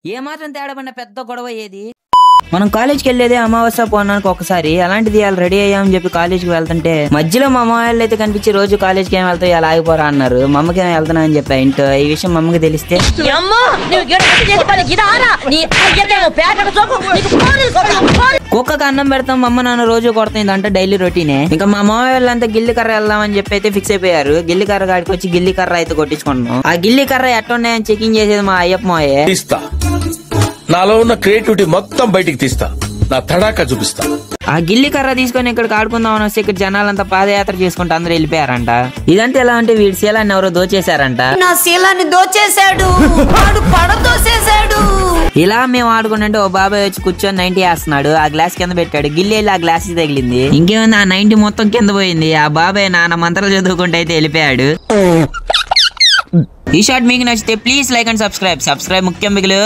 ఏ మాత్రం తేడా పడిన పెద్ద గొడవ ఏది. మనం కాలేజ్కి వెళ్ళేదే అమావాస్య పౌర్ణానికి ఒకసారి. అలాంటిది వాళ్ళు రెడీ అయ్యామని చెప్పి కాలేజ్కి వెళ్తుంటే మధ్యలో మా అమ్మ వాళ్ళు అయితే కనిపించి రోజు కాలేజ్కి ఏం వెళ్తావు ఇలా ఆగిపోరా అన్నారు. మా అమ్మకి ఏం వెళ్తున్నా అని చెప్పా. ఇంట్లో ఈ విషయం మా అమ్మకి తెలిస్తే కుక్కకు అన్నం పెడతాం మా అమ్మ నాన్న రోజు కొడుతుంది అంటే డైలీ రొటీనే. ఇంకా మా అమ్మ వాళ్ళంతా గిల్లి కర్ర వెళ్దామని చెప్పి అయితే ఫిక్స్ అయిపోయారు. గిల్లి కర్ర కాడికి వచ్చి గిల్లి కర్ర అయితే కొట్టించుకుంటున్నాం. ఆ గిల్లి కర్ర ఎట్టున్నాయని చెకింగ్ చేసేది మా అయ్యప్ప మాయే. నాలో ఉన్న క్రియేటివిటీ మొత్తం బయటికి తీస్తా, నా తడాకా చూపిస్తా. ఆ గిల్లి కర్ర తీసుకొని ఇక్కడికి ఆడుకుందాం అని వస్తే ఇక్కడ జనాలంతా పాదయాత్ర చేసుకుంటూ అందరూ వెళ్ళిపోయారంట. ఇదంతా ఎలా అంటే వీడి శీలాన్ని ఎవరో దోచేశారంట. నా శీలాన్ని దోచేశాడు, ఇలా మేము ఆడుకుంటుంటే ఓ బాబాయ్ వచ్చి కూర్చొని 90 వేస్తున్నాడు. ఆ గ్లాస్ కింద పెట్టాడు. గిల్లి వెళ్ళి ఆ గ్లాస్ తగిలింది. ఇంకేముంది ఆ 90 మొత్తం కింద పోయింది. ఆ బాబాయ్ నాన్న మంత్రాలు చదువుకుంటూ అయితే వెళ్ళిపోయాడు. ఈ షార్ట్ మీకు నచ్చితే ప్లీజ్ లైక్ అండ్ సబ్స్క్రైబ్ ముఖ్యం మిగిలి.